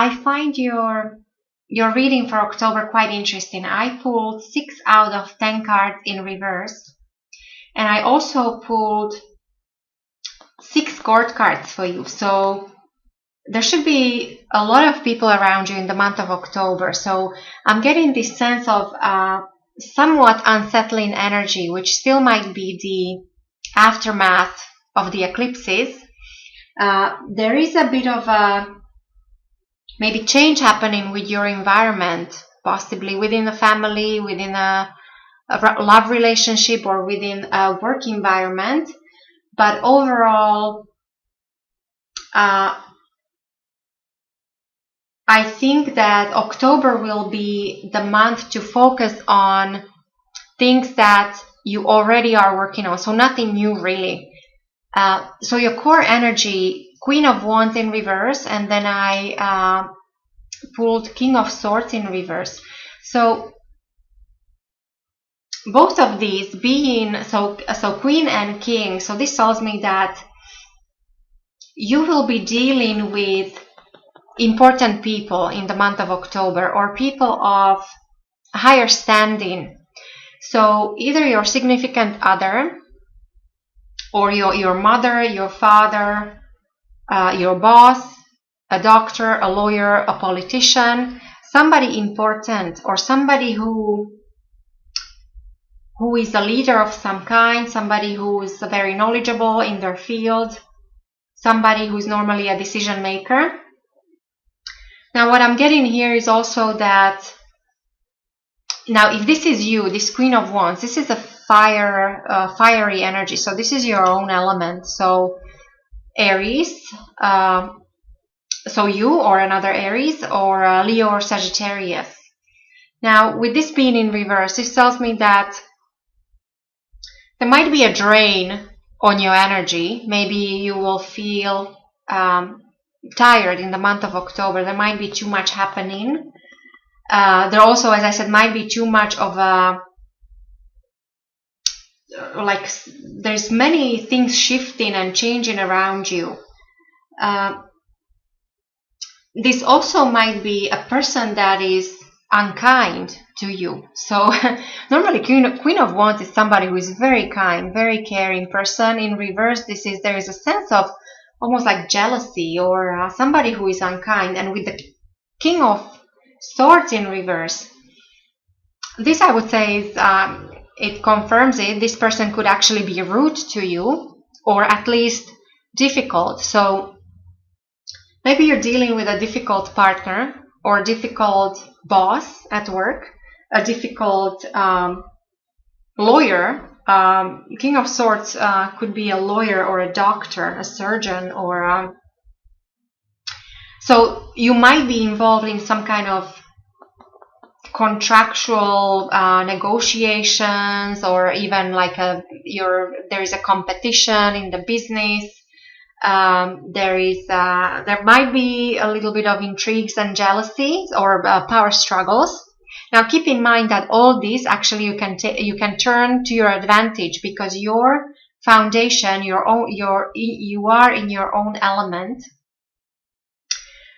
I find your reading for October quite interesting. I pulled 6 out of 10 cards in reverse, and I also pulled 6 court cards for you. So there should be a lot of people around you in the month of October. So I'm getting this sense of somewhat unsettling energy, which still might be the aftermath of the eclipses. There is a bit of a maybe change happening with your environment, possibly within a family, within a love relationship, or within a work environment. But overall, I think that October will be the month to focus on things that you already are working on. So nothing new really. So your core energy, Queen of Wands in reverse, and then I pulled King of Swords in reverse. So both of these being, so Queen and King, so this tells me that you will be dealing with important people in the month of October, or people of higher standing. So either your significant other, or your mother, your father, your boss, a doctor, a lawyer, a politician, somebody important, or somebody who is a leader of some kind, somebody who is very knowledgeable in their field, somebody who is normally a decision maker. Now what I'm getting here is also that, now if this is you, this Queen of Wands, this is a fiery energy, so this is your own element. So Aries, so you or another Aries, or Leo or Sagittarius. Now with this being in reverse, this tells me that there might be a drain on your energy. Maybe you will feel tired in the month of October. There might be too much happening. There also, as I said, might be too much of a, like, there's many things shifting and changing around you. This also might be a person that is unkind to you. So normally Queen of Wands is somebody who is very kind, very caring person. In reverse, there is a sense of almost like jealousy, or somebody who is unkind. And with the King of Swords in reverse, this I would say is, it confirms it. This person could actually be rude to you, or at least difficult. So maybe you're dealing with a difficult partner, or a difficult boss at work, a difficult lawyer. King of Swords could be a lawyer, or a doctor, a surgeon, or so you might be involved in some kind of contractual negotiations, or even like there is a competition in the business. There might be a little bit of intrigues and jealousies, or power struggles. Now keep in mind that all this actually you can turn to your advantage, because your foundation, you are in your own element.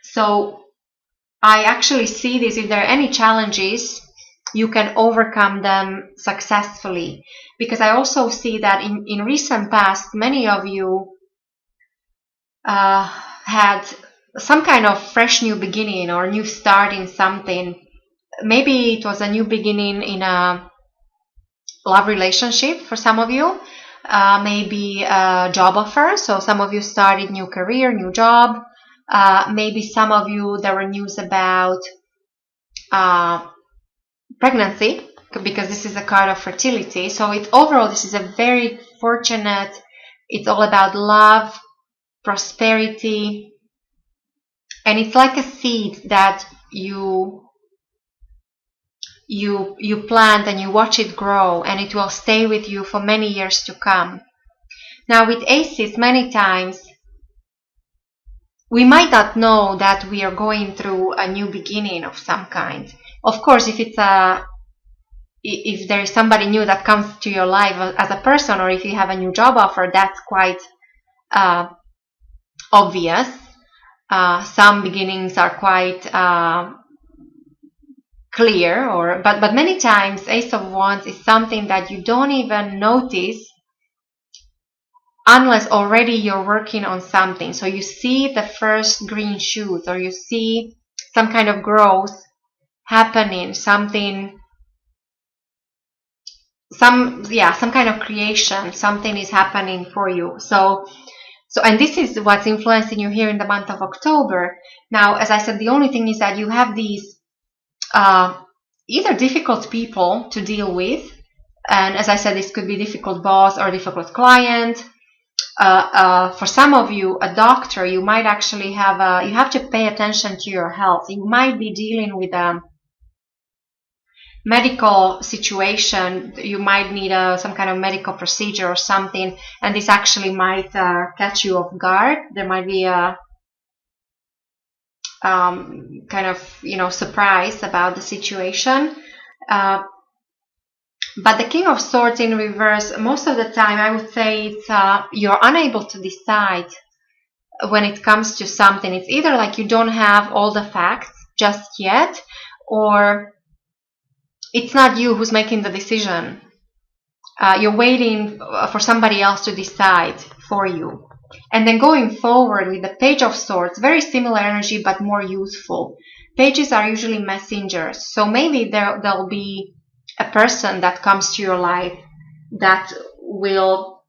So I actually see this, if there are any challenges, you can overcome them successfully. Because I also see that in recent past, many of you had some kind of fresh new beginning, or new start in something. Maybe it was a new beginning in a love relationship for some of you, maybe a job offer. So some of you started new career, new job. Maybe some of you, there were news about pregnancy, because this is a card of fertility. So overall, this is a very fortunate, it's all about love, prosperity, and it's like a seed that you plant and you watch it grow, and it will stay with you for many years to come. Now with aces, many times we might not know that we are going through a new beginning of some kind. Of course, if there is somebody new that comes to your life as a person, or if you have a new job offer, that's quite obvious. Some beginnings are quite clear, but many times Ace of Wands is something that you don't even notice unless already you're working on something. So you see the first green shoots, or you see some kind of growth happening, some kind of creation, something is happening for you. So and this is what's influencing you here in the month of October. Now, as I said, the only thing is that you have these either difficult people to deal with, and as I said, this could be difficult boss or difficult client. For some of you, a doctor, you might actually you have to pay attention to your health. You might be dealing with a medical situation. You might need some kind of medical procedure or something, and this actually might catch you off guard. There might be a kind of, surprise about the situation. But the King of Swords in reverse, most of the time, I would say it's you're unable to decide when it comes to something. It's either like you don't have all the facts just yet, or it's not you who's making the decision. You're waiting for somebody else to decide for you. And then going forward with the Page of Swords, very similar energy but more youthful. Pages are usually messengers, so maybe there'll be a person that comes to your life that will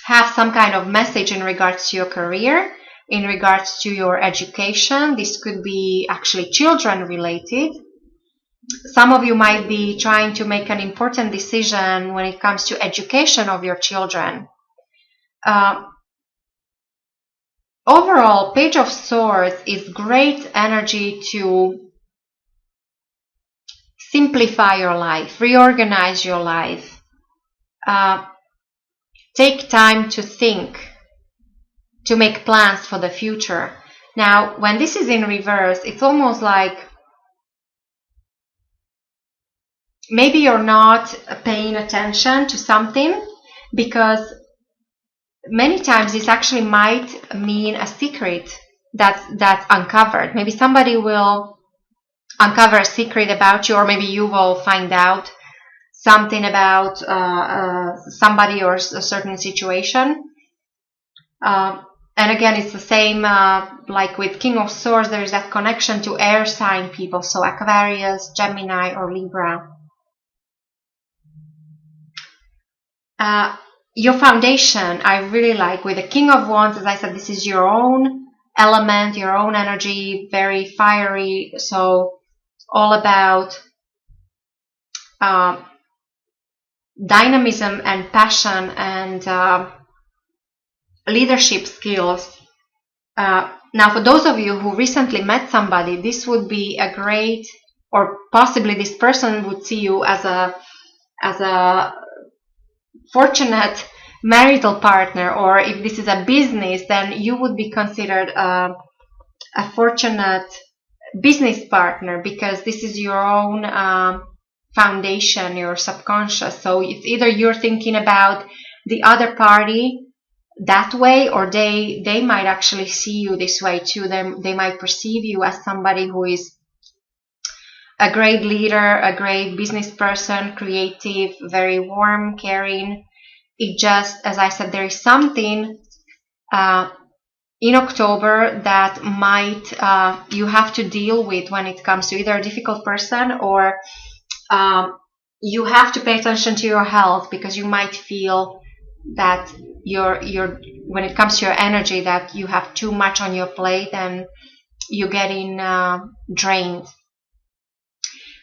have some kind of message in regards to your career, in regards to your education. This could be actually children related. Some of you might be trying to make an important decision when it comes to education of your children. Overall, Page of Swords is great energy to simplify your life, reorganize your life, take time to think, to make plans for the future. Now, when this is in reverse, it's almost like maybe you're not paying attention to something, because many times this actually might mean a secret that's uncovered. Maybe somebody will uncover a secret about you, or maybe you will find out something about somebody or a certain situation. And again, it's the same like with King of Swords. There is that connection to air sign people, so Aquarius, Gemini, or Libra. Your foundation, I really like. With the King of Wands, as I said, this is your own element, your own energy, very fiery. So all about dynamism and passion and leadership skills. Now, for those of you who recently met somebody, this would be a great, or possibly this person would see you as a fortunate marital partner, or if this is a business, then you would be considered a fortunate business partner, because this is your own foundation, your subconscious. So it's either you're thinking about the other party that way, or they might actually see you this way too. They might perceive you as somebody who is a great leader, a great business person, creative, very warm, caring. It just, as I said, there is something in October that might you have to deal with when it comes to either a difficult person, or you have to pay attention to your health, because you might feel that when it comes to your energy, that you have too much on your plate and you're getting drained.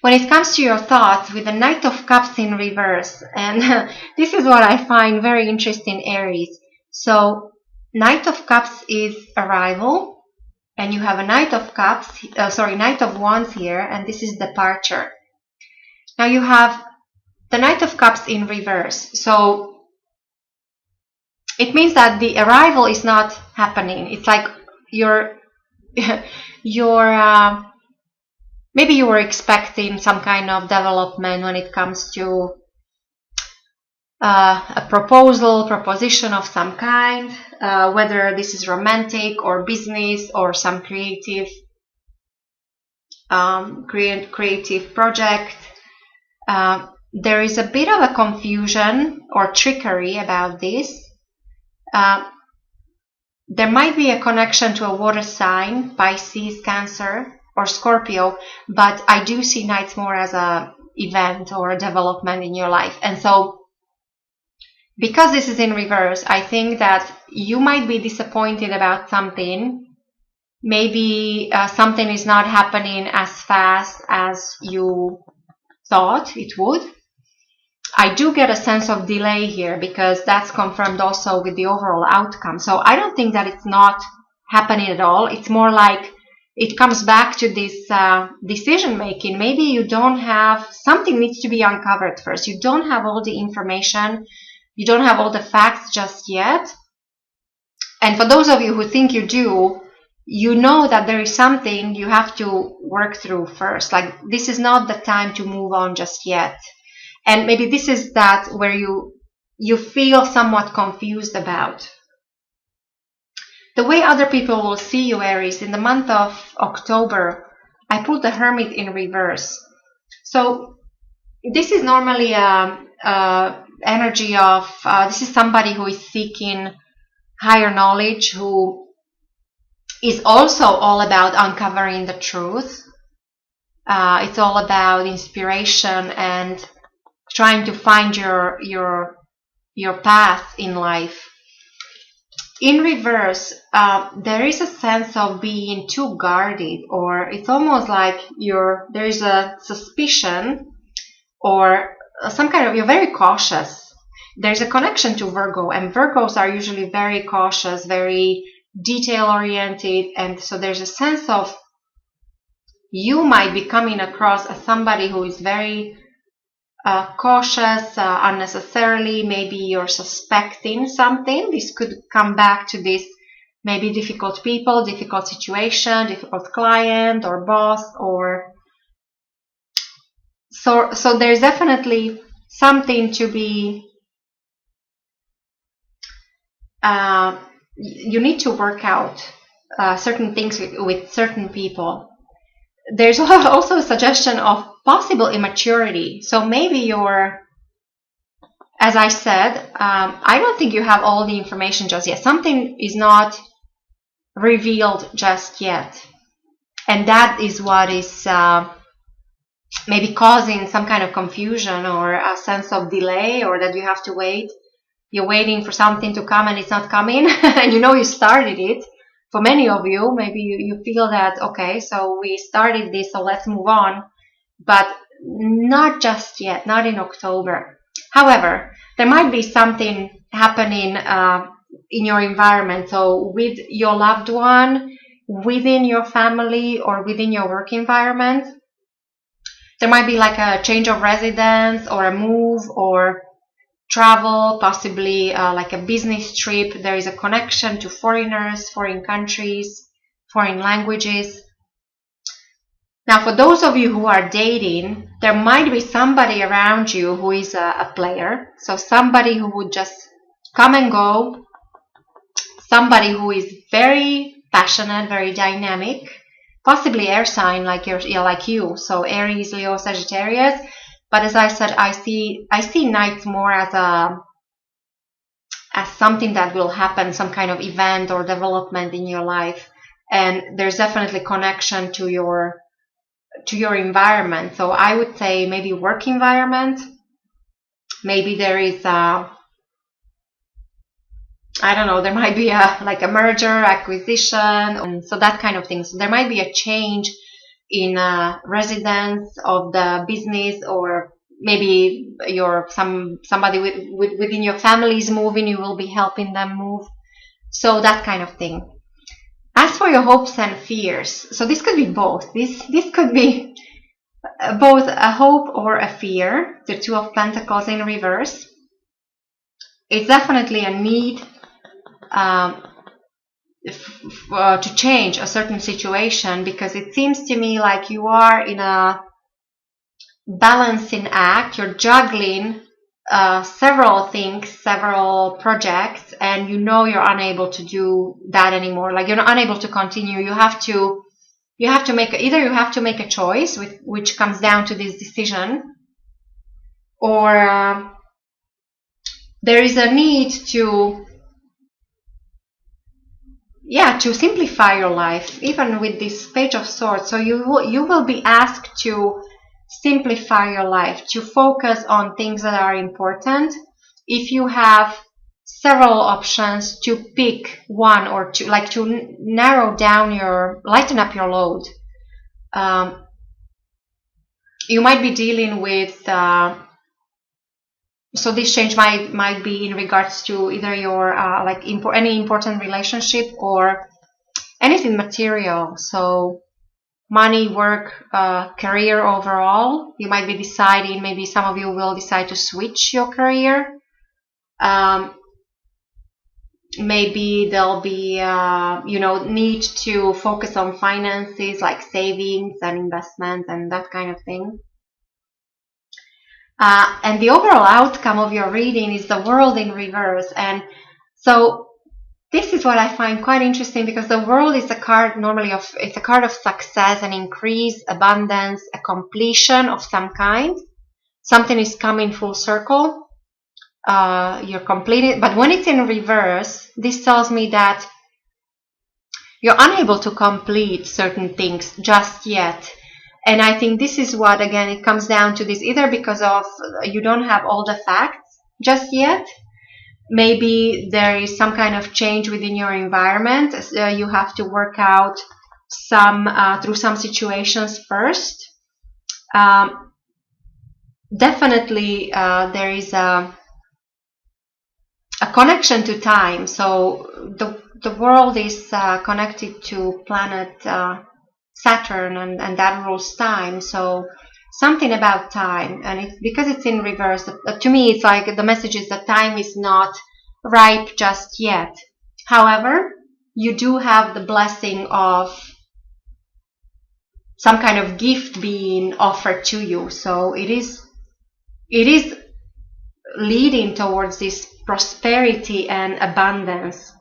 When it comes to your thoughts, with the Knight of Cups in reverse, and this is what I find very interesting, Aries. So Knight of Cups is arrival, and you have a Knight of Cups, Knight of Wands here, and this is departure. Now you have the Knight of Cups in reverse. So it means that the arrival is not happening. It's like maybe you were expecting some kind of development when it comes to a proposition of some kind, whether this is romantic or business or some creative project. There is a bit of a confusion or trickery about this. There might be a connection to a water sign, Pisces, Cancer, or Scorpio, but I do see nights more as a event or a development in your life. And so, because this is in reverse, I think that you might be disappointed about something. Maybe something is not happening as fast as you thought it would. I do get a sense of delay here because that's confirmed also with the overall outcome. So I don't think that it's not happening at all. It's more like it comes back to this decision making. Maybe you don't have, something needs to be uncovered first. You don't have all the information. You don't have all the facts just yet. And for those of you who think you do, you know that there is something you have to work through first. Like, this is not the time to move on just yet. And maybe this is that where you feel somewhat confused about. The way other people will see you, Aries, in the month of October, I put the Hermit in reverse. So this is normally energy of, this is somebody who is seeking higher knowledge, who is also all about uncovering the truth. It's all about inspiration and trying to find your path in life. In reverse, there is a sense of being too guarded, or it's almost like there is a suspicion or some kind of, you're very cautious. There's a connection to Virgo, and Virgos are usually very cautious, very detail-oriented, and so there's a sense of you might be coming across as somebody who is very cautious unnecessarily. Maybe you're suspecting something. This could come back to this, maybe difficult people, difficult situation, difficult client or boss, or so there's definitely something to be you need to work out certain things with certain people. There's also a suggestion of possible immaturity. So maybe you're, as I said, I don't think you have all the information just yet. Something is not revealed just yet. And that is what is maybe causing some kind of confusion or a sense of delay, or that you have to wait. You're waiting for something to come and it's not coming. And you know you started it. For many of you, maybe you feel that, okay, so we started this, so let's move on. But not just yet, not in October. However, there might be something happening in your environment. So with your loved one, within your family, or within your work environment, there might be like a change of residence or a move or travel, possibly like a business trip. There is a connection to foreigners, foreign countries, foreign languages. Now, for those of you who are dating, there might be somebody around you who is a player. So somebody who would just come and go, somebody who is very passionate, very dynamic, possibly air sign like you. So Aries, Leo, Sagittarius. But as I said, I see nights more as something that will happen, some kind of event or development in your life, and there's definitely connection to your environment. So I would say maybe work environment. Maybe there is I don't know. There might be like a merger, acquisition, and so that kind of thing. So there might be a change in residence of the business, or maybe somebody within your family is moving, you will be helping them move. So that kind of thing. As for your hopes and fears, so this could be both. This could be both a hope or a fear. The Two of Pentacles in reverse. It's definitely a need to change a certain situation, because it seems to me like you are in a balancing act. You're juggling several things, several projects, and you know you're unable to do that anymore. Like, you're not unable to continue. You have to make a choice, which comes down to this decision, or there is a need to simplify your life, even with this Page of Swords. So you will be asked to simplify your life, to focus on things that are important. If you have several options, to pick one or two, like to narrow down lighten up your load. You might be dealing with so this change might be in regards to either your any important relationship or anything material. So money, work, career overall. You might be deciding, maybe some of you will decide to switch your career. Maybe there'll be need to focus on finances, like savings and investments and that kind of thing. And the overall outcome of your reading is the World in reverse. And so this is what I find quite interesting, because the World is a card it's a card of success, an increase, abundance, a completion of some kind. Something is coming full circle. You're completing. But when it's in reverse, this tells me that you're unable to complete certain things just yet. And I think this is what, again, it comes down to this, either because of you don't have all the facts just yet. Maybe there is some kind of change within your environment. You have to work out through some situations first. Definitely, there is a connection to time. So the world is connected to planet Saturn, and that rules time. So something about time, and because it's in reverse, to me it's like the message is that time is not ripe just yet. However, you do have the blessing of some kind of gift being offered to you. So it is leading towards this prosperity and abundance.